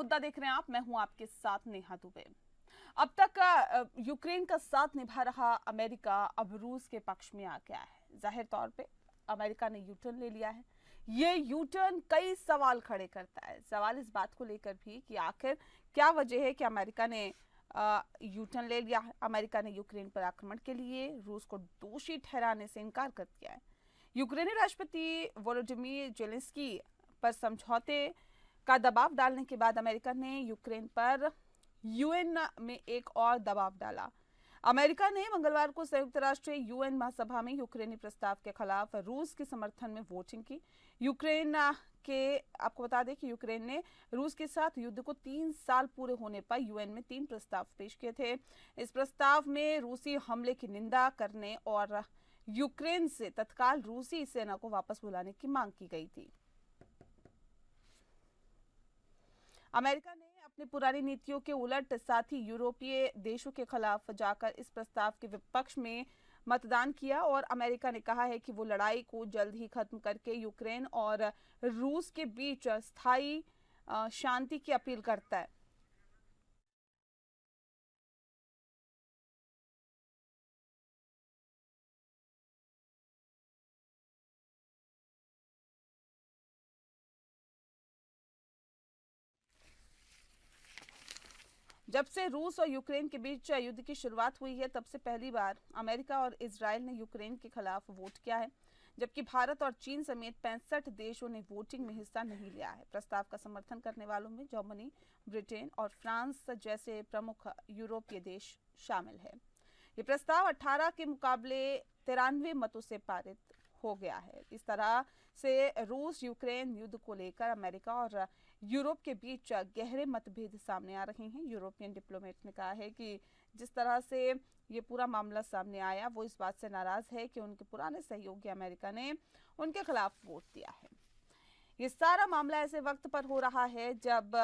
मुद्दा देख रहे हैं आप, मैं हूं आपके साथ नेहा दुबे। अब तक यूक्रेन का साथ निभा रहा अमेरिका अब रूस के पक्ष में आ गया है। जाहिर तौर पे अमेरिका ने यूटर्न ले लिया है। ये यूटर्न कई सवाल खड़े करता है। सवाल इस बात को लेकर भी कि आखिर क्या वजह है कि अमेरिका ने यूटर्न ले लिया है। अमेरिका ने यूक्रेन पर आक्रमण के लिए रूस को दोषी ठहराने से इनकार कर दिया है। यूक्रेनी राष्ट्रपति वोलोडिमीर जेलेंस्की पर समझौते का दबाव डालने के बाद अमेरिका ने यूक्रेन पर यूएन में एक और दबाव डाला। अमेरिका ने मंगलवार को संयुक्त राष्ट्र यूएन महासभा में यूक्रेनी प्रस्ताव के खिलाफ रूस के समर्थन में वोटिंग की। यूक्रेन के आपको बता दें कि यूक्रेन ने रूस के साथ युद्ध को 3 साल पूरे होने पर यूएन में 3 प्रस्ताव पेश किए थे। इस प्रस्ताव में रूसी हमले की निंदा करने और यूक्रेन से तत्काल रूसी सेना को वापस बुलाने की मांग की गई थी। अमेरिका ने अपनी पुरानी नीतियों के उलट साथ ही यूरोपीय देशों के खिलाफ जाकर इस प्रस्ताव के विपक्ष में मतदान किया और अमेरिका ने कहा है कि वो लड़ाई को जल्द ही खत्म करके यूक्रेन और रूस के बीच स्थायी शांति की अपील करता है। जब से रूस और यूक्रेन के बीच युद्ध की शुरुआत हुई है, तब से पहली बार अमेरिका और इजराइल ने यूक्रेन के खिलाफ वोट किया है, जबकि भारत और चीन समेत 65 देशों ने वोटिंग में हिस्सा नहीं लिया है। प्रस्ताव का समर्थन करने वालों में जर्मनी, ब्रिटेन और फ्रांस जैसे प्रमुख यूरोपीय देश शामिल है। ये प्रस्ताव 18 के मुकाबले 93 मतों से पारित हो गया है। इस तरह से रूस यूक्रेन युद्ध को लेकर अमेरिका और यूरोप के बीच गहरे मतभेद सामने आ रहे हैं। यूरोपियन डिप्लोमेट ने कहा है कि जिस तरह से ये पूरा मामला सामने आया, वो इस बात से नाराज है कि उनके पुराने सहयोगी अमेरिका ने उनके खिलाफ वोट दिया है। ये सारा मामला ऐसे वक्त पर हो रहा है जब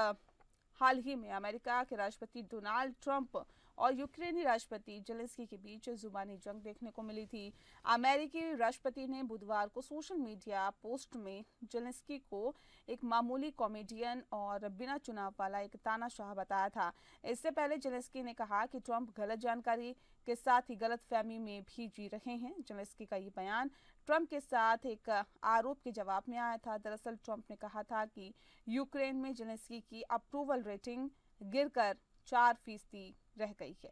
हाल ही में अमेरिका के राष्ट्रपति डोनाल्ड ट्रंप और यूक्रेनी राष्ट्रपति जेलेंस्की के बीच जुबानी जंग देखने को मिली थी। अमेरिकी राष्ट्रपति ने बुधवार को सोशल मीडिया पोस्ट में जेलेंस्की को एक मामूली कॉमेडियन और बिना चुनाव वाला एक तानाशाह बताया था। इससे पहले जेलेंस्की ने कहा कि ट्रंप गलत जानकारी के साथ ही गलतफहमी में भी जी रहे हैं। जेलेंस्की का ये बयान ट्रंप के साथ एक आरोप के जवाब में आया था। दरअसल ट्रंप ने कहा था कि यूक्रेन में जेलेंस्की की अप्रूवल रेटिंग गिरकर 4% रह गई है।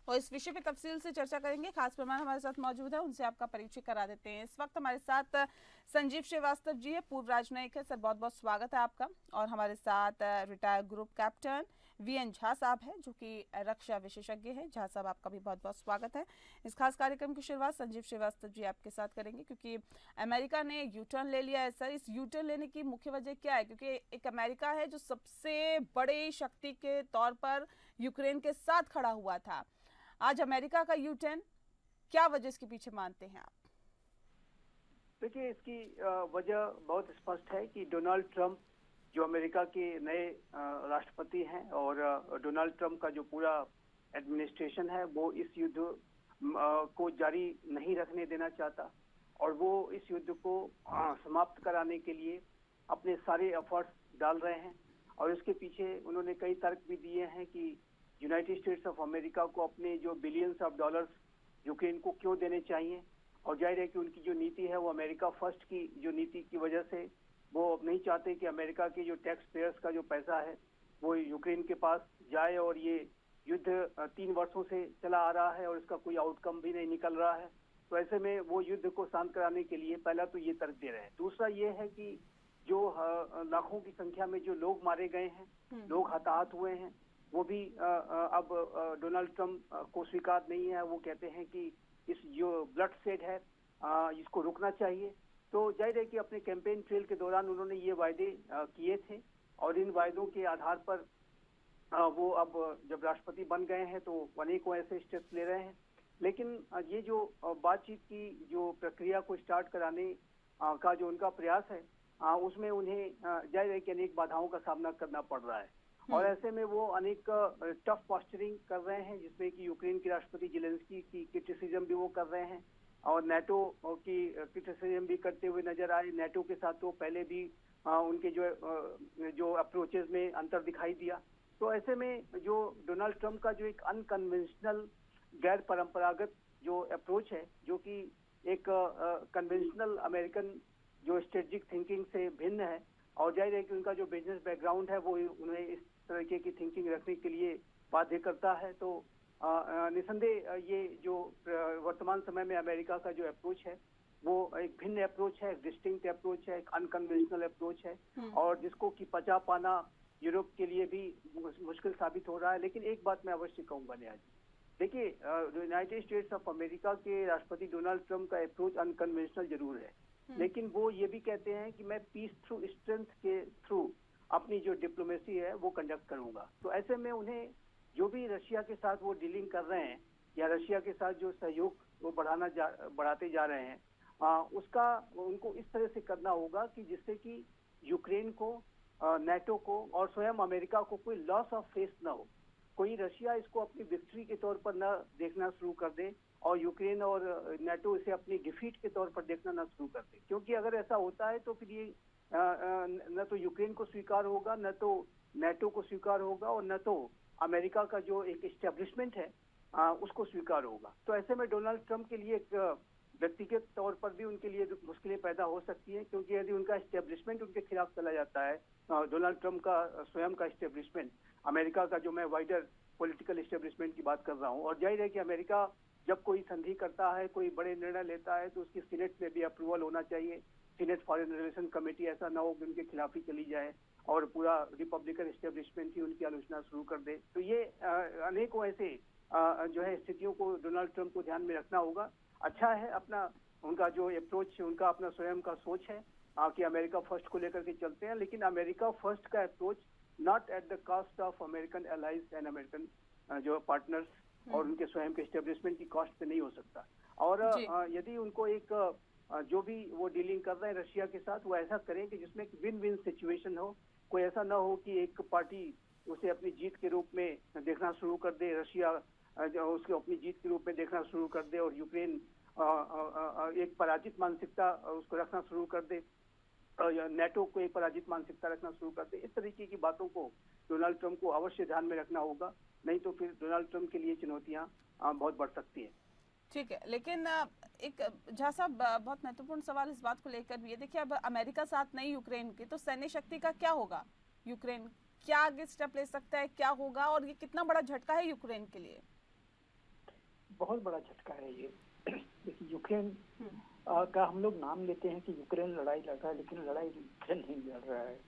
और इस विषय पे तफसील से चर्चा करेंगे। खास मेहमान हमारे साथ मौजूद है, उनसे आपका परिचय करा देते हैं। इस वक्त हमारे साथ संजीव श्रीवास्तव जी है, पूर्व राजनयिक है। सर बहुत बहुत स्वागत है आपका। और हमारे साथ retired group captain VN Jha साहब है, जो कि रक्षा विशेषज्ञ है। झा साहब आपका भी बहुत बहुत स्वागत है। इस खास कार्यक्रम की शुरुआत संजीव श्रीवास्तव जी आपके साथ करेंगे, क्योंकि अमेरिका ने यूटर्न ले लिया है। सर, इस यूटर्न लेने की मुख्य वजह क्या है? क्योंकि एक अमेरिका है जो सबसे बड़ी शक्ति के तौर पर यूक्रेन के साथ खड़ा हुआ था। आज अमेरिका का यूटर्न, क्या वजह इसके पीछे मानते हैं आप? देखिए, इसकी वजह बहुत स्पष्ट है कि डोनाल्ड ट्रंप जो अमेरिका के नए राष्ट्रपति हैं और डोनाल्ड ट्रंप का जो पूरा एडमिनिस्ट्रेशन है, वो इस युद्ध को जारी नहीं रखने देना चाहता और वो इस युद्ध को समाप्त कराने के लिए अपने सारे एफर्ट्स डाल रहे हैं। और इसके पीछे उन्होंने कई तर्क भी दिए हैं कि यूनाइटेड स्टेट्स ऑफ अमेरिका को अपने जो बिलियंस ऑफ डॉलर्स यूक्रेन को क्यों देने चाहिए। और जाहिर है कि उनकी जो नीति है वो अमेरिका फर्स्ट की जो नीति की वजह से वो नहीं चाहते कि अमेरिका के जो टैक्स पेयर्स का जो पैसा है वो यूक्रेन के पास जाए। और ये युद्ध 3 वर्षों से चला आ रहा है और इसका कोई आउटकम भी नहीं निकल रहा है। तो ऐसे में वो युद्ध को शांत कराने के लिए पहला तो ये तर्क दे रहे हैं। दूसरा ये है कि जो लाखों की संख्या में जो लोग मारे गए हैं, लोग हताहत हुए हैं, वो भी अब डोनाल्ड ट्रंप को स्वीकार नहीं है। वो कहते हैं कि इस जो ब्लड शेड है इसको रुकना चाहिए। तो जाहिर है कि अपने कैंपेन ट्रेल के दौरान उन्होंने ये वायदे किए थे और इन वायदों के आधार पर वो अब जब राष्ट्रपति बन गए हैं तो अनेकों ऐसे स्टेप्स ले रहे हैं। लेकिन ये जो बातचीत की जो प्रक्रिया को स्टार्ट कराने का जो उनका प्रयास है, उसमें उन्हें जाहिर है कि अनेक बाधाओं का सामना करना पड़ रहा है। और ऐसे में वो अनेक टफ पॉस्चरिंग कर रहे हैं, जिसमें कि यूक्रेन के राष्ट्रपति जेलेंस्की की क्रिटिसिज्म भी वो कर रहे हैं और नाटो की क्रिटिसिज्म भी करते हुए नजर आए। नाटो के साथ तो पहले भी उनके जो अप्रोचेस में अंतर दिखाई दिया। तो ऐसे में जो डोनाल्ड ट्रंप का जो एक अनकन्वेंशनल, गैर परंपरागत जो अप्रोच है, जो कि एक कन्वेंशनल अमेरिकन जो स्ट्रेटेजिक थिंकिंग से भिन्न है, और जाहिर है कि उनका जो बिजनेस बैकग्राउंड है वो उन्हें इस तरीके की थिंकिंग रखने के लिए बाध्य करता है। तो निसंदेह ये जो वर्तमान समय में अमेरिका का जो अप्रोच है वो एक भिन्न अप्रोच है, एक डिस्टिंक्ट अप्रोच है, एक अनकन्वेंशनल अप्रोच है, और जिसको कि पचा पाना यूरोप के लिए भी मुश्किल साबित हो रहा है। लेकिन एक बात मैं अवश्य कहूंगा नेहा जी, देखिए, यूनाइटेड स्टेट्स ऑफ अमेरिका के राष्ट्रपति डोनाल्ड ट्रंप का अप्रोच अनकन्वेंशनल जरूर है, लेकिन वो ये भी कहते हैं कि मैं पीस थ्रू स्ट्रेंथ के थ्रू अपनी जो डिप्लोमेसी है वो कंडक्ट करूंगा। तो ऐसे में उन्हें जो भी रशिया के साथ वो डीलिंग कर रहे हैं या रशिया के साथ जो सहयोग वो बढ़ाते जा रहे हैं, उसका उनको इस तरह से करना होगा कि जिससे कि यूक्रेन को, नाटो को और स्वयं अमेरिका को कोई लॉस ऑफ फेस ना हो। कोई रशिया इसको अपनी विक्ट्री के तौर पर न देखना शुरू कर दे और यूक्रेन और नाटो इसे अपनी डिफीट के तौर पर देखना न शुरू कर दे, क्योंकि अगर ऐसा होता है तो फिर ये न तो यूक्रेन को स्वीकार होगा, न तो नाटो को स्वीकार होगा, और न तो अमेरिका का जो एक एस्टेब्लिशमेंट है उसको स्वीकार होगा। तो ऐसे में डोनाल्ड ट्रंप के लिए एक व्यक्तिगत तौर पर भी उनके लिए मुश्किलें पैदा हो सकती हैं, क्योंकि यदि उनका एस्टेब्लिशमेंट उनके खिलाफ चला जाता है, डोनाल्ड ट्रंप का स्वयं का एस्टेब्लिशमेंट, अमेरिका का जो मैं वाइडर पॉलिटिकल एस्टेब्लिशमेंट की बात कर रहा हूँ, और जाहिर है कि अमेरिका जब कोई संधि करता है, कोई बड़े निर्णय लेता है, तो उसकी सीनेट में भी अप्रूवल होना चाहिए। सीनेट फॉरेन रिलेशन कमेटी, ऐसा ना हो कि उनके खिलाफ ही चली जाए और पूरा रिपब्लिकन एस्टेब्लिशमेंट ही उनकी आलोचना शुरू कर दे। तो ये अनेकों ऐसे जो है स्थितियों को डोनाल्ड ट्रंप को ध्यान में रखना होगा। अच्छा है अपना उनका जो अप्रोच, उनका अपना स्वयं का सोच है कि अमेरिका फर्स्ट को लेकर के चलते हैं, लेकिन अमेरिका फर्स्ट का approach not at the cost of American allies and American जो पार्टनर्स और उनके स्वयं के एस्टेब्लिशमेंट की कॉस्ट पे नहीं हो सकता। और यदि उनको एक जो भी वो डीलिंग कर रहे हैं रशिया के साथ, वो ऐसा करें कि जिसमें विन विन सिचुएशन हो। कोई ऐसा ना हो कि एक पार्टी उसे अपनी जीत के रूप में देखना शुरू कर दे, रशिया उसको अपनी जीत के रूप में देखना शुरू कर दे, और यूक्रेन एक पराजित मानसिकता उसको रखना शुरू कर दे, या नाटो को एक पराजित मानसिकता रखना शुरू कर दे। इस तरीके की बातों को डोनाल्ड ट्रंप को अवश्य ध्यान में रखना होगा, नहीं तो फिर डोनाल्ड ट्रंप के लिए चुनौतियां बहुत बढ़ सकती है। ठीक है, लेकिन एक झा साहब बहुत महत्वपूर्ण सवाल इस बात को लेकर भी है। देखिए, अब अमेरिका साथ नहीं यूक्रेन की, तो सैन्य शक्ति का क्या होगा? यूक्रेन क्या आगे स्टेप ले सकता है, क्या होगा, और ये कितना बड़ा झटका है यूक्रेन के लिए? बहुत बड़ा झटका है ये। देखिए, यूक्रेन का हम लोग नाम लेते हैं कि यूक्रेन लड़ाई लड़ रहा है, लेकिन लड़ाई यूक्रेन नहीं लड़ रहा है।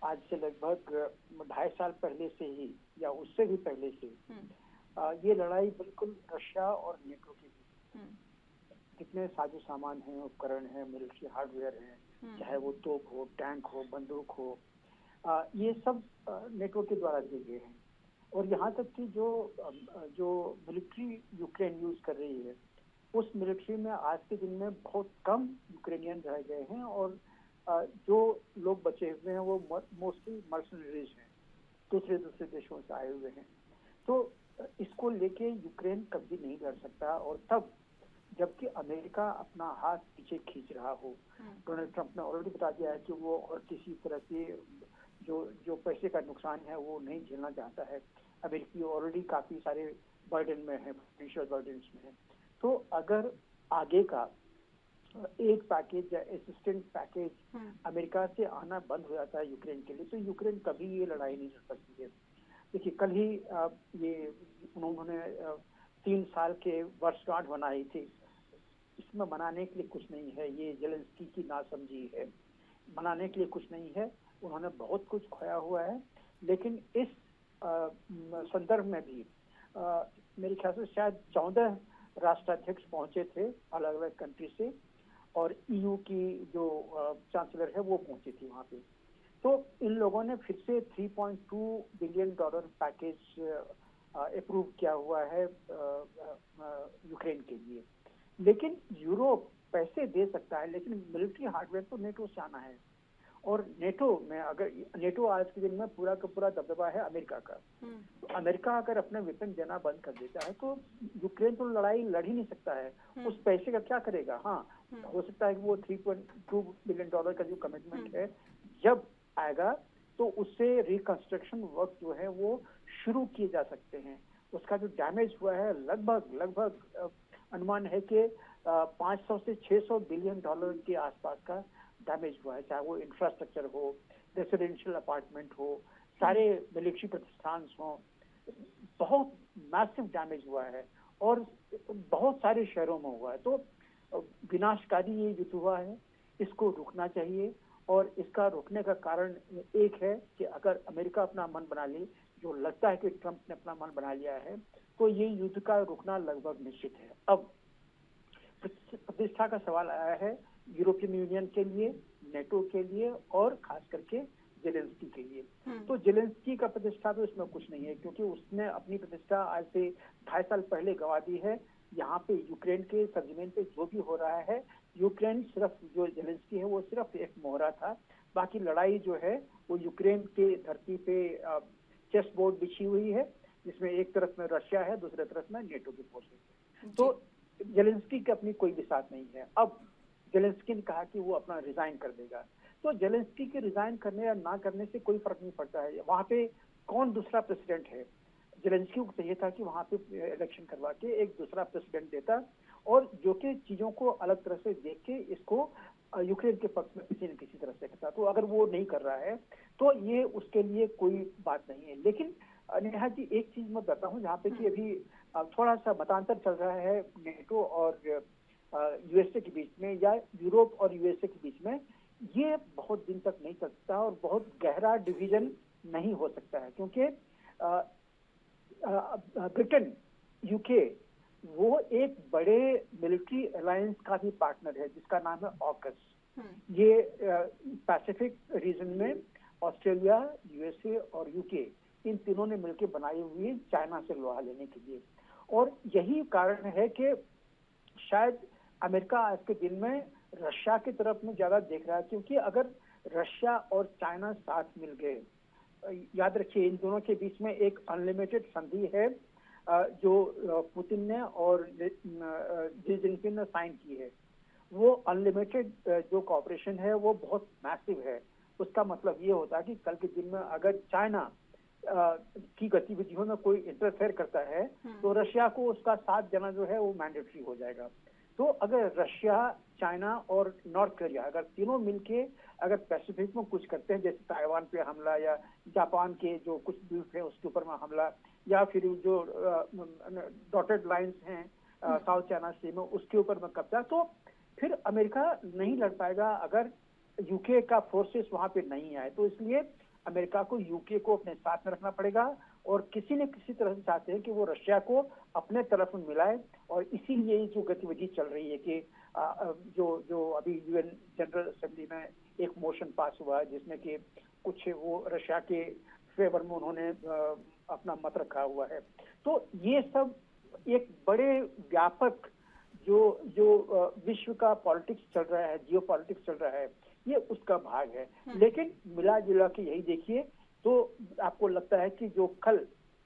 आज से लगभग 2.5 साल पहले से ही, या उससे भी पहले से, ये लड़ाई बिल्कुल रशिया और नेटो की भी। कितने साजो सामान हैं, उपकरण हैं, मिलिट्री हार्डवेयर हैं, चाहे वो तोप हो, टैंक हो, बंदूक हो, ये सब नेटो के द्वारा दिए गए हैं। और यहाँ तक कि जो मिलिट्री यूक्रेन यूज कर रही है, उस मिलिट्री में आज के दिन में बहुत कम यूक्रेनियन रह गए हैं, और जो लोग बचे हुए हैं वो मोस्टली मर्सनरीज हैं, दूसरे देशों से आए हुए हैं। तो इसको लेके यूक्रेन कभी नहीं लड़ सकता, और तब जबकि अमेरिका अपना हाथ पीछे खींच रहा हो। डोनाल्ड ट्रंप ने ऑलरेडी बता दिया है कि वो और किसी तरह के जो पैसे का नुकसान है वो नहीं झेलना चाहता है। अमेरिकी ऑलरेडी काफी सारे बर्डन में है, फाइनेंशियल बर्डन में है। तो अगर आगे का एक पैकेज या असिस्टेंट पैकेज अमेरिका से आना बंद हो जाता है यूक्रेन के लिए, तो यूक्रेन कभी ये लड़ाई नहीं लड़ सकती है। देखिए, कल ही ये उन्होंने 3 साल के वर्षगांठ मनाई थी। इसमें मनाने के लिए कुछ नहीं है, ये जेलेंस्की की नासमझी है। मनाने के लिए कुछ नहीं है, उन्होंने बहुत कुछ खोया हुआ है। लेकिन इस संदर्भ में भी मेरे ख्याल से शायद 14 राष्ट्राध्यक्ष पहुंचे थे अलग अलग कंट्री से, और ईयू की जो चांसलर है वो पहुंची थी वहां पे। तो इन लोगों ने फिर से $3.2 बिलियन पैकेज अप्रूव किया हुआ है यूक्रेन के लिए। लेकिन यूरोप पैसे दे सकता है, लेकिन मिलिट्री हार्डवेयर तो नेटो से आना है, और नेटो में, अगर नेटो आज के दिन में पूरा का पूरा दबदबा है अमेरिका का, तो अमेरिका अगर अपने वेपन देना बंद कर देता है तो यूक्रेन तो लड़ाई लड़ ही नहीं सकता है। उस पैसे का क्या करेगा? हाँ, हो सकता है कि वो $3.2 बिलियन का जो कमिटमेंट है जब आएगा तो उससे रिकंस्ट्रक्शन वर्क जो है वो शुरू किए जा सकते हैं। उसका जो डैमेज हुआ है लगभग अनुमान है कि 500 से 600 बिलियन डॉलर के आसपास का डैमेज हुआ है, चाहे वो इंफ्रास्ट्रक्चर हो, रेसिडेंशियल अपार्टमेंट हो, सारे मिलिट्री प्रतिष्ठान हो, बहुत मैसिव डैमेज हुआ है और बहुत सारे शहरों में हुआ है। तो विनाशकारी ये युद्ध हुआ है, इसको रुकना चाहिए। और इसका रुकने का कारण एक है कि अगर अमेरिका अपना मन बना ले, जो लगता है कि ट्रंप ने अपना मन बना लिया है, तो ये युद्ध का रुकना लगभग निश्चित है। अब प्रतिष्ठा का सवाल आया है यूरोपियन यूनियन के लिए, नेटो के लिए और खास करके जेलेंस्की के लिए। तो जेलेंस्की का प्रतिष्ठा तो इसमें कुछ नहीं है, क्योंकि उसने अपनी प्रतिष्ठा आज से 2.5 साल पहले गंवा दी है। यहाँ पे यूक्रेन के सरजमीन पे जो भी हो रहा है, यूक्रेन सिर्फ, जो जेलेंस्की है वो सिर्फ एक मोहरा था, बाकी लड़ाई जो है वो यूक्रेन के धरती पे चेस बोर्ड बिछी हुई है, जिसमें एक तरफ में रशिया है, दूसरे तरफ में नेटो की फोर्सेस है। तो जेलेंस्की की अपनी कोई भी साथ नहीं है। अब जेलेंस्की ने कहा कि वो अपना रिजाइन कर देगा, तो जेलेंस्की के रिजाइन करने या ना करने से कोई फर्क नहीं पड़ता है। वहां पे कौन दूसरा प्रेसिडेंट है? जेलेंस्की को चाहिए था कि वहां पे इलेक्शन करवा के एक दूसरा प्रेसिडेंट देता और जो कि चीजों को अलग तरह से देख के इसको यूक्रेन के पक्ष में किसी न किसी तरह से करता। तो अगर वो नहीं कर रहा है तो ये उसके लिए कोई बात नहीं है। लेकिन नेहा जी, एक चीज मैं बताता हूँ, जहाँ पे कि अभी थोड़ा सा मतांतर चल रहा है नेटो और यूएसए के बीच में, या यूरोप और यूएसए के बीच में, ये बहुत दिन तक नहीं चल सकता और बहुत गहरा डिवीजन नहीं हो सकता है, क्योंकि ब्रिटेन, यूके, वो एक बड़े मिलिट्री अलायंस का भी पार्टनर है जिसका नाम है ऑकस। ये पैसिफिक रीजन में ऑस्ट्रेलिया, यूएसए और यूके, इन तीनों ने मिलकर बनाई हुई है चाइना से लोहा लेने के लिए। और यही कारण है कि शायद अमेरिका आज के दिन में रशिया की तरफ में ज्यादा देख रहा है, क्योंकि अगर रशिया और चाइना साथ मिल गए, याद रखिए इन दोनों के बीच में एक अनलिमिटेड संधि है जो पुतिन ने और जी जिनपिंग ने साइन की है। वो अनलिमिटेड जो कॉपरेशन है वो बहुत मैसिव है। उसका मतलब ये होता है कि कल के दिन में अगर चाइना की गतिविधियों में कोई इंटरफेयर करता है तो रशिया को उसका साथ देना जो है वो मैंडेटरी हो जाएगा। तो अगर रशिया, चाइना और नॉर्थ कोरिया अगर तीनों मिलके अगर पैसिफिक में कुछ करते हैं, जैसे ताइवान पे हमला या जापान के जो कुछ द्वीप है उसके ऊपर में हमला, या फिर जो डॉटेड लाइंस हैं साउथ चाइना सी में उसके ऊपर में कब्जा, तो फिर अमेरिका नहीं लड़ पाएगा अगर यूके का फोर्सेस वहां पे नहीं आए। तो इसलिए अमेरिका को यूके को अपने साथ में रखना पड़ेगा और किसी न किसी तरह से चाहते हैं कि वो रशिया को अपने तरफ में मिलाए। और इसीलिए जो गतिविधि चल रही है कि जो अभी यूएन जनरल असेंबली में एक मोशन पास हुआ है जिसमें कि कुछ वो रशिया के फेवर में उन्होंने अपना मत रखा हुआ है। तो ये सब एक बड़े व्यापक जो विश्व का पॉलिटिक्स चल रहा है, जियो पॉलिटिक्स चल रहा है, ये उसका भाग है। लेकिन मिला जुला के यही देखिए तो आपको लगता है कि जो कल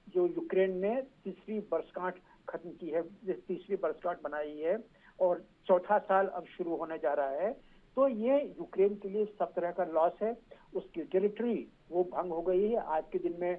जो यूक्रेन ने तीसरी वर्षगांठ खत्म की है, तीसरी वर्षगांठ बनाई है और चौथा साल अब शुरू होने जा रहा है, तो ये यूक्रेन के लिए सब तरह का लॉस है। उसकी टेरिटरी वो भंग हो गई है। आज के दिन में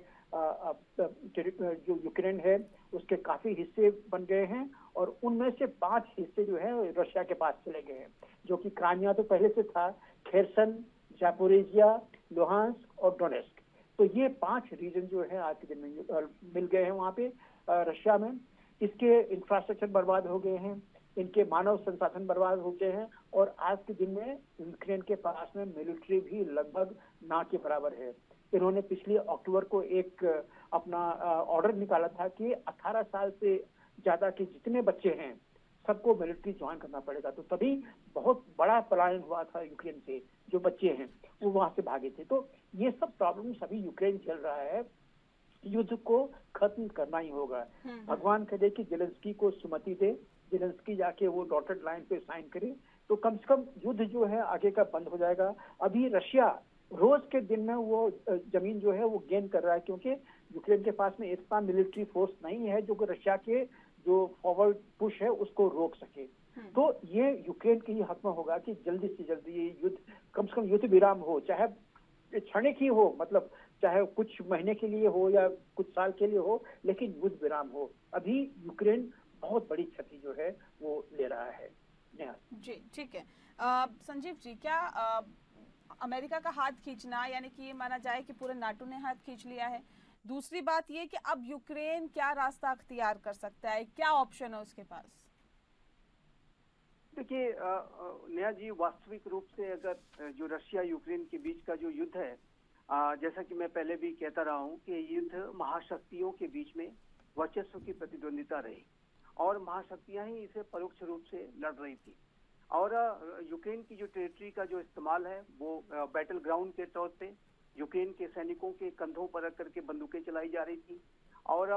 जो यूक्रेन है उसके काफी हिस्से बन गए हैं और उनमें से 5 हिस्से जो है रशिया के पास चले गए हैं, जो कि क्राइमिया तो पहले से था, खेरसन, जापोरेजिया, लुहांस्क और डोनेस्क। तो ये 5 रीजन जो है आज के दिन में मिल गए हैं वहां पे रशिया में। इसके इंफ्रास्ट्रक्चर बर्बाद हो गए हैं, इनके मानव संसाधन बर्बाद हो गए हैं और आज के दिन में यूक्रेन के पास में मिलिट्री भी लगभग ना के बराबर है। इन्होंने पिछले अक्टूबर को एक अपना ऑर्डर निकाला था कि 18 साल से ज्यादा के जितने बच्चे हैं सबको मिलिट्री ज्वाइन करना पड़ेगा। तो तभी बहुत बड़ा पलायन हुआ था यूक्रेन से, जो बच्चे हैं वो वहां से भागे थे। तो ये सब प्रॉब्लम सभी यूक्रेन झेल रहा है। युद्ध को खत्म करना ही होगा। भगवान करे कि जेलेंस्की को सुमति दे, जेलेंस्की जाके वो डॉटेड लाइन पे साइन करे तो कम से कम युद्ध जो है आगे का बंद हो जाएगा। अभी रशिया रोज के दिन में वो जमीन जो है वो गेन कर रहा है, क्योंकि यूक्रेन के पास में इतना मिलिट्री फोर्स नहीं है जो कि रशिया के जो फॉरवर्ड पुश है उसको रोक सके। तो ये यूक्रेन के ही हक में होगा कि जल्दी से जल्दी ये युद्ध, कम से कम युद्ध विराम हो, चाहे क्षणिक ही हो, मतलब चाहे कुछ महीने के लिए हो या कुछ साल के लिए हो, लेकिन युद्ध विराम हो। अभी यूक्रेन बहुत बड़ी क्षति जो है वो ले रहा है। जी ठीक है। संजीव जी, क्या अमेरिका का हाथ खींचना, यानी कि ये माना जाए कि पूरे नाटो ने हाथ खींच लिया है, दूसरी बात ये कि अब यूक्रेन क्या रास्ता अख्तियार कर सकता है, क्या ऑप्शन है उसके पास? देखिए नेहा जी, वास्तविक रूप से अगर जो रशिया यूक्रेन के बीच का जो युद्ध है, जैसा कि मैं पहले भी कहता रहा हूं कि युद्ध महाशक्तियों के बीच में वर्चस्व की प्रतिद्वंदिता रही और महाशक्तियां ही इसे परोक्ष रूप से लड़ रही थी। और यूक्रेन की जो टेरिटरी का जो इस्तेमाल है वो बैटल ग्राउंड के तौर पे यूक्रेन के सैनिकों के कंधों पर रख करके बंदूकें चलाई जा रही थी। और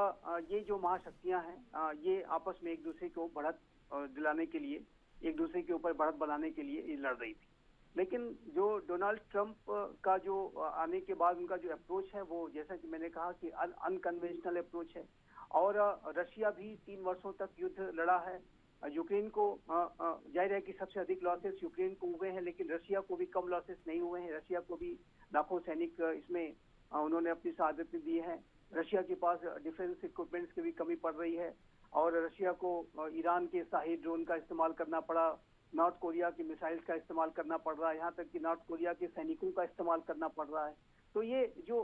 ये जो महाशक्तियां हैं ये आपस में एक दूसरे को बढ़त दिलाने के लिए, एक दूसरे के ऊपर बढ़त बनाने के लिए ये लड़ रही थी। लेकिन जो डोनाल्ड ट्रंप का जो आने के बाद उनका जो अप्रोच है वो, जैसा कि मैंने कहा कि अनकन्वेंशनल अप्रोच है। और रशिया भी 3 वर्षों तक युद्ध लड़ा है। यूक्रेन को जाहिर है कि सबसे अधिक लॉसेस यूक्रेन को हुए हैं, लेकिन रशिया को भी कम लॉसेस नहीं हुए हैं। रशिया को भी लाखों सैनिक इसमें उन्होंने अपनी शहादत दी है। रशिया के पास डिफेंस इक्विपमेंट्स की भी कमी पड़ रही है और रशिया को ईरान के शाही ड्रोन का इस्तेमाल करना पड़ा, नॉर्थ कोरिया की मिसाइल्स का इस्तेमाल करना पड़ रहा है, यहाँ तक कि नॉर्थ कोरिया के सैनिकों का इस्तेमाल करना पड़ रहा है। तो ये जो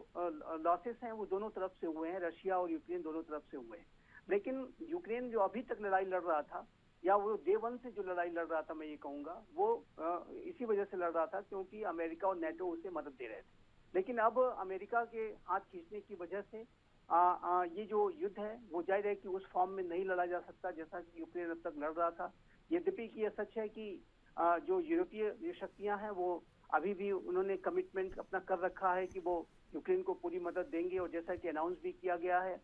लॉसेस हैं वो दोनों तरफ से हुए हैं, रशिया और यूक्रेन दोनों तरफ से हुए हैं। लेकिन यूक्रेन जो अभी तक लड़ाई लड़ रहा था, या वो डे 1 से जो लड़ाई लड़ रहा था, मैं ये कहूंगा वो इसी वजह से लड़ रहा था क्योंकि अमेरिका और नेटो उसे मदद दे रहे थे। लेकिन अब अमेरिका के हाथ खींचने की वजह से ये जो युद्ध है वो जाहिर है कि उस फॉर्म में नहीं लड़ा जा सकता जैसा कि यूक्रेन अब तक लड़ रहा था। यद्यपि कि यह सच है कि जो यूरोपीय शक्तियां हैं वो अभी भी उन्होंने कमिटमेंट अपना कर रखा है कि वो यूक्रेन को पूरी मदद देंगे, और जैसा कि अनाउंस भी किया गया है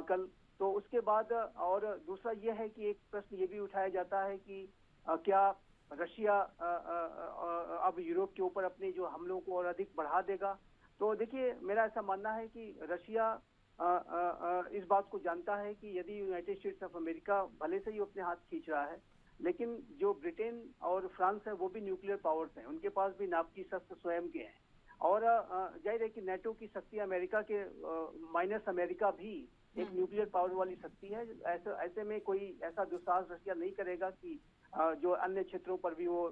कल। तो उसके बाद और दूसरा ये है कि एक प्रश्न ये भी उठाया जाता है कि क्या रशिया अब यूरोप के ऊपर अपने जो हमलों को और अधिक बढ़ा देगा। तो देखिए, मेरा ऐसा मानना है कि रशिया इस बात को जानता है कि यदि यूनाइटेड स्टेट्स ऑफ अमेरिका भले से ही अपने हाथ खींच रहा है, लेकिन जो ब्रिटेन और फ्रांस है वो भी न्यूक्लियर पावर्स हैं, उनके पास भी नापाकी शस्त्र स्वयं के हैं। और जाहिर है कि नेटो की शक्ति अमेरिका के माइनस अमेरिका भी एक न्यूक्लियर पावर वाली शक्ति है। ऐसे में कोई ऐसा दुस्साहस रशिया नहीं करेगा कि जो अन्य क्षेत्रों पर भी वो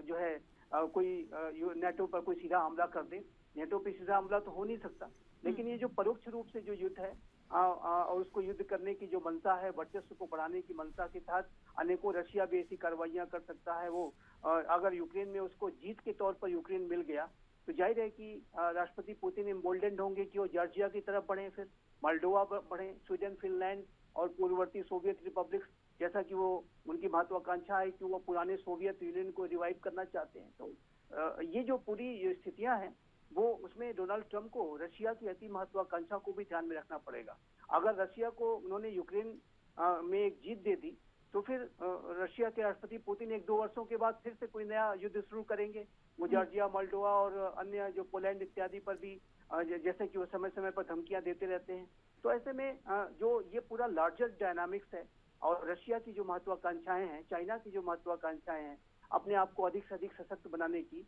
जो है कोई नेटो पर कोई सीधा हमला कर दे। नेटो पे सीधा हमला तो हो नहीं सकता, लेकिन ये जो परोक्ष रूप से जो युद्ध है और उसको युद्ध करने की जो मंशा है, वर्चस्व को बढ़ाने की मंशा के तहत अनेकों रशिया भी ऐसी कार्रवाइयां कर सकता है। वो अगर यूक्रेन में उसको जीत के तौर पर यूक्रेन मिल गया तो जाहिर है कि राष्ट्रपति पुतिन एम्बोल्डेंड होंगे कि वो जॉर्जिया की तरफ बढ़े, फिर मोल्डोवा बढ़े, स्वीडन, फिनलैंड और पूर्ववर्ती सोवियत रिपब्लिक, जैसा कि वो उनकी महत्वाकांक्षा है कि वो पुराने सोवियत यूनियन को रिवाइव करना चाहते हैं। तो ये जो पूरी स्थितियां हैं वो उसमें डोनाल्ड ट्रंप को रशिया की अति महत्वाकांक्षा को भी ध्यान में रखना पड़ेगा। अगर रशिया को उन्होंने यूक्रेन में एक जीत दे दी तो फिर रशिया के राष्ट्रपति पुतिन 1-2 वर्षों के बाद फिर से कोई नया युद्ध शुरू करेंगे। वो जॉर्जिया, मोल्डोवा और अन्य जो पोलैंड इत्यादि पर भी जैसे कि वो समय समय पर धमकियां देते रहते हैं। तो ऐसे में जो ये पूरा लार्जर डायनामिक्स है और रशिया की जो महत्वाकांक्षाएं हैं, चाइना की जो महत्वाकांक्षाएं हैं अपने आप को अधिक से अधिक सशक्त बनाने की,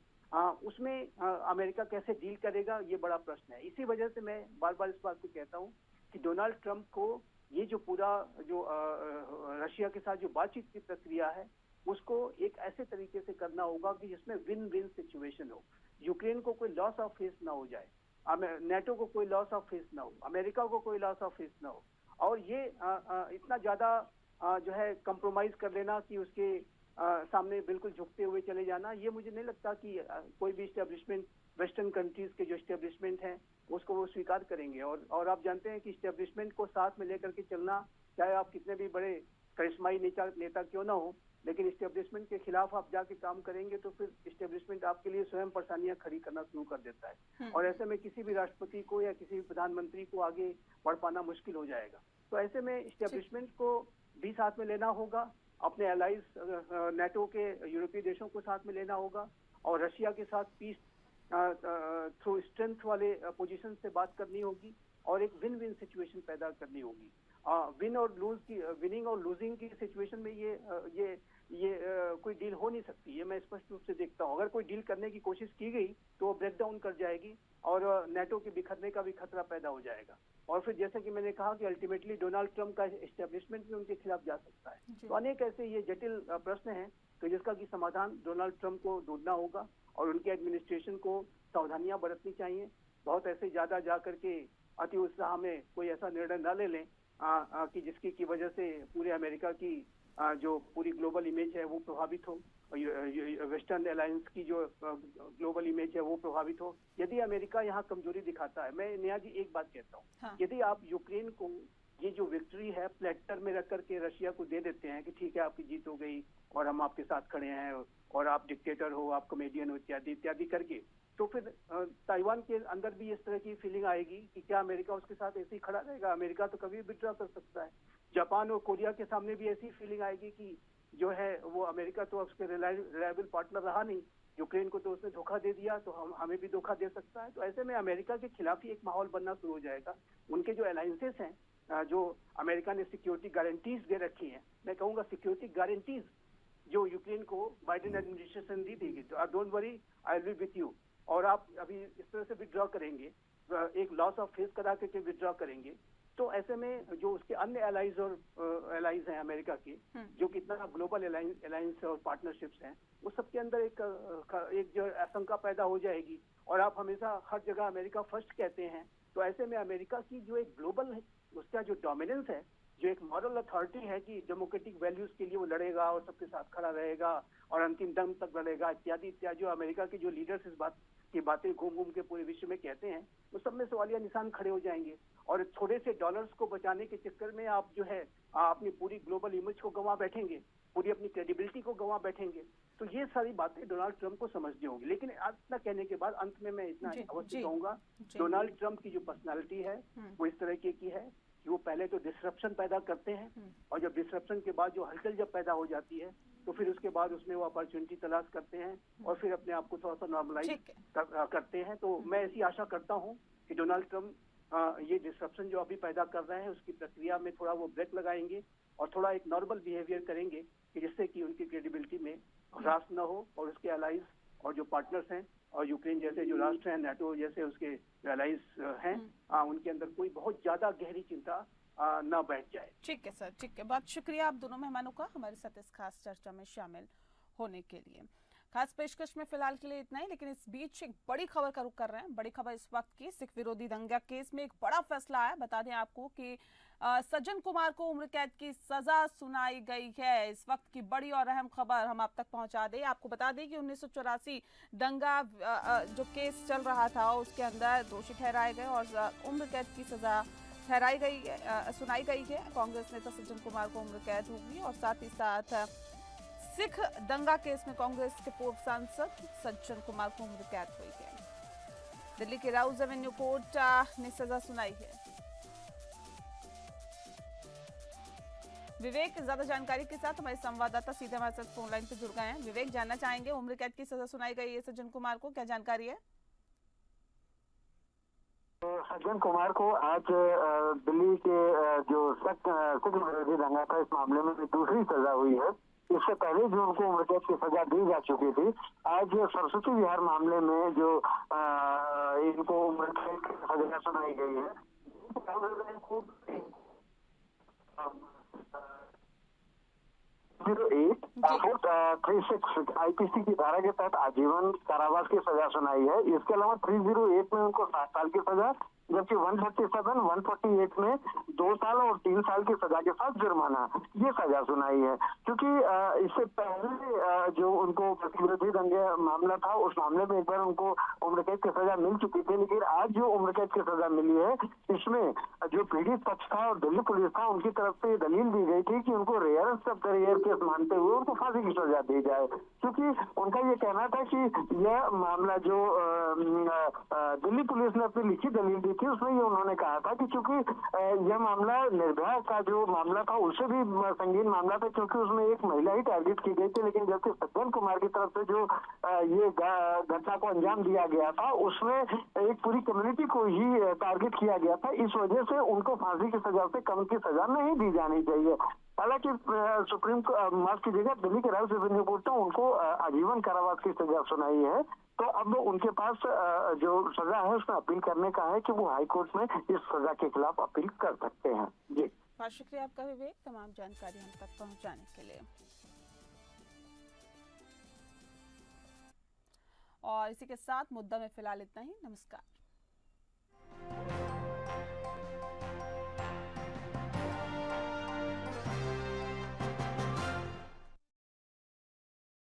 उसमें अमेरिका कैसे डील करेगा, ये बड़ा प्रश्न है। इसी वजह से मैं बार बार इस बात को कहता हूँ कि डोनाल्ड ट्रंप को ये जो पूरा जो रशिया के साथ जो बातचीत की प्रक्रिया है उसको एक ऐसे तरीके से करना होगा कि जिसमें विन विन सिचुएशन हो। यूक्रेन को कोई लॉस ऑफ फेस ना हो जाए, नेटो को कोई लॉस ऑफ फेस ना हो, अमेरिका को कोई लॉस ऑफ फेस ना हो। और ये इतना ज्यादा जो है कंप्रोमाइज कर लेना कि उसके सामने बिल्कुल झुकते हुए चले जाना, ये मुझे नहीं लगता कि कोई भी इस्टेब्लिशमेंट, वेस्टर्न कंट्रीज के जो इस्टेब्लिशमेंट हैं उसको वो स्वीकार करेंगे। और आप जानते हैं कि इस्टेब्लिशमेंट को साथ में लेकर के चलना, चाहे आप कितने भी बड़े करिश्माई नेता क्यों ना हो, लेकिन इस्टेब्लिशमेंट के खिलाफ आप जाके काम करेंगे तो फिर इस्टेब्लिशमेंट आपके लिए स्वयं परेशानियां खड़ी करना शुरू कर देता है। और ऐसे में किसी भी राष्ट्रपति को या किसी भी प्रधानमंत्री को आगे बढ़ पाना मुश्किल हो जाएगा। तो ऐसे में इस्टेब्लिशमेंट को भी साथ में लेना होगा अपने एलाइज नेटो के यूरोपीय देशों को साथ में लेना होगा और रशिया के साथ पीस थ्रू स्ट्रेंथ वाले पोजीशन से बात करनी होगी और एक विन विन सिचुएशन पैदा करनी होगी। विनिंग और लूजिंग की सिचुएशन में ये कोई डील हो नहीं सकती, ये मैं स्पष्ट रूप से देखता हूँ। अगर कोई डील करने की कोशिश की गई तो वो ब्रेक डाउन कर जाएगी और नेटो के बिखरने का भी खतरा पैदा हो जाएगा। और फिर जैसे कि मैंने कहा कि अल्टीमेटली डोनाल्ड ट्रंप का एस्टेब्लिशमेंट भी उनके खिलाफ जा सकता है। तो अनेक ऐसे ये जटिल प्रश्न हैं तो जिसका कि समाधान डोनाल्ड ट्रंप को ढूंढना होगा और उनके एडमिनिस्ट्रेशन को सावधानियां बरतनी चाहिए। बहुत ऐसे ज्यादा जा करके अति उत्साह में कोई ऐसा निर्णय न ले लें कि जिसकी की वजह से पूरे अमेरिका की जो पूरी ग्लोबल इमेज है वो प्रभावित हो, वेस्टर्न अलायंस की जो ग्लोबल इमेज है वो प्रभावित हो। यदि अमेरिका यहाँ कमजोरी दिखाता है, मैं नेहा जी एक बात कहता हूँ, हाँ। यदि आप यूक्रेन को ये जो विक्ट्री है प्लेटर में रख करके रशिया को दे देते हैं कि ठीक है आपकी जीत हो गई और हम आपके साथ खड़े हैं और आप डिक्टेटर हो, आप कॉमेडियन हो, इत्यादि इत्यादि करके, तो फिर ताइवान के अंदर भी इस तरह की फीलिंग आएगी कि क्या अमेरिका उसके साथ ऐसे ही खड़ा रहेगा? अमेरिका तो कभी विड्रॉ कर सकता है। जापान और कोरिया के सामने भी ऐसी फीलिंग आएगी कि जो है वो अमेरिका तो उसके रिलायबल पार्टनर रहा नहीं, यूक्रेन को तो उसने धोखा दे दिया तो हमें भी धोखा दे सकता है। तो ऐसे में अमेरिका के खिलाफ ही एक माहौल बनना शुरू हो जाएगा। उनके जो अलायंसेस हैं, जो अमेरिका ने सिक्योरिटी गारंटीज दे रखी हैं, मैं कहूँगा सिक्योरिटी गारंटीज जो यूक्रेन को बाइडेन एडमिनिस्ट्रेशन दी थी, तो don't worry I will be with you, और आप अभी इस तरह से विड्रॉ करेंगे, एक लॉस ऑफ फेस करा करके विड्रॉ करेंगे, तो ऐसे में जो उसके अन्य एलाइज और एलाइज हैं अमेरिका के, जो कितना ग्लोबल अलायंस और पार्टनरशिप्स हैं, वो सबके अंदर एक जो आशंका पैदा हो जाएगी। और आप हमेशा हर जगह अमेरिका फर्स्ट कहते हैं, तो ऐसे में अमेरिका की जो एक ग्लोबल है उसका जो डोमिनेंस है, जो एक मॉरल अथॉरिटी है कि डेमोक्रेटिक वैल्यूज के लिए वो लड़ेगा और सबके साथ खड़ा रहेगा और अंतिम दम तक लड़ेगा, इत्यादि इत्यादि, जो अमेरिका के जो लीडर्स इस बात की बातें घूम घूम के पूरे विश्व में कहते हैं, वो सब में सवालिया निशान खड़े हो जाएंगे। और थोड़े से डॉलर्स को बचाने के चक्कर में आप जो है अपनी पूरी ग्लोबल इमेज को गंवा बैठेंगे, पूरी अपनी क्रेडिबिलिटी को गंवा बैठेंगे। तो ये सारी बातें डोनाल्ड ट्रंप को समझनी होंगी। लेकिन इतना कहने के बाद अंत में मैं इतना अवश्य कहूंगा, डोनाल्ड ट्रंप की जो पर्सनालिटी है वो इस तरह की है कि वो पहले तो डिसरप्शन पैदा करते हैं और जब डिसरप्शन के बाद जो हलचल जब पैदा हो जाती है तो फिर उसके बाद उसमें वो अपॉर्चुनिटी तलाश करते हैं और फिर अपने आप को थोड़ा सा नॉर्मलाइज करते हैं। तो मैं ऐसी आशा करता हूँ कि डोनाल्ड ट्रंप ये डिसरप्शन जो अभी पैदा कर रहे हैं उसकी प्रक्रिया में थोड़ा वो ब्रेक लगाएंगे और थोड़ा एक नॉर्मल बिहेवियर करेंगे कि जिससे कि उनकी क्रेडिबिलिटी में ह्रास न हो और उसके अलाइज और जो पार्टनर्स हैं और यूक्रेन जैसे जो राष्ट्र हैं, नेटो जैसे उसके एलाइज हैं, उनके अंदर कोई बहुत ज्यादा गहरी चिंता न बैठ जाए। ठीक है सर, ठीक है। बहुत शुक्रिया आप दोनों मेहमानों का हमारे साथ इस खास चर्चा में शामिल होने के लिए। खास पेशकश में फिलहाल के लिए इतना ही, लेकिन इस बीच एक बड़ी खबर का रुख कर रहे हैं। बड़ी खबर इस वक्त की, सिख विरोधी दंगा केस में एक बड़ा फैसला आया। बता दें आपको कि सज्जन कुमार को उम्र कैद की सजा सुनाई गई है। इस वक्त की बड़ी और अहम खबर हम आप तक पहुंचा दें। आपको बता दें कि 1984 दंगा जो केस चल रहा था उसके अंदर दोषी ठहराए गए और उम्र कैद की सजा ठहराई गई, सुनाई गई है। कांग्रेस नेता सज्जन कुमार को उम्र कैद होगी और साथ ही साथ सिख दंगा केस में कांग्रेस के पूर्व सांसद सज्जन कुमार को उम्र कैद हुई है। दिल्ली के राउज एवेन्यू कोर्ट ने सजा सुनाई है। विवेक ज्यादा जानकारी के साथ हमारे संवाददाता सीधे हमारे साथ फोन लाइन पे जुड़ गए हैं। विवेक, जानना चाहेंगे, उम्र कैद की सजा सुनाई गई है सज्जन कुमार को, क्या जानकारी है? सज्जन कुमार को आज दिल्ली के जो सिख विरोधी दंगा था इस मामले में दूसरी सजा हुई है। इससे पहले जो उनको उम्र कैद की सजा दी जा चुकी थी, आज सरस्वती विहार मामले में जो इनको उम्र कैद की सजा सुनाई गई है। 38 आईपीसी की धारा के तहत आजीवन कारावास की सजा सुनाई है। इसके अलावा 308 में उनको 7 साल की सजा, जबकि 137, 148 में 2 साल और 3 साल की सजा के साथ जुर्माना, ये सजा सुनाई है। क्योंकि इससे पहले जो उनको प्रतिविरोधी दंगे मामला था उस मामले में एक बार उनको उम्र कैद की सजा मिल चुकी थी, लेकिन आज जो उम्र कैद की सजा मिली है इसमें जो पीड़ित पक्ष था और दिल्ली पुलिस था उनकी तरफ से दलील दी गई थी कि उनको rarest of the rare case मानते हुए उनको फांसी की सजा दी जाए। क्योंकि उनका ये कहना था कि यह मामला जो दिल्ली पुलिस ने अपनी लिखित दलील दी थी उसमें ये उन्होंने कहा था कि चूंकि यह मामला निर्भया का जो मामला था उससे भी संगीन मामला था, क्योंकि उसमें एक महिला ही टारगेट की गई थी, लेकिन जबकि सज्जन कुमार की तरफ से जो ये घटना को अंजाम दिया गया था उसमें एक पूरी कम्युनिटी को ही टारगेट किया गया था। इस वजह से उनको फांसी की सजा से कम की सजा नहीं दी जानी चाहिए। हालांकि सुप्रीम माफ कीजिएगा, दिल्ली के राज्य सुप्रीम कोर्ट ने उनको आजीवन कारावास की सजा सुनाई है। तो अब उनके पास जो सजा है उसमें अपील करने का है कि वो हाई कोर्ट में इस सजा के खिलाफ अपील कर सकते हैं। जी, बहुत शुक्रिया आपका विवेक, तमाम जानकारी हम तक पहुंचाने के लिए। और इसी के साथ मुद्दा में फिलहाल इतना ही। नमस्कार।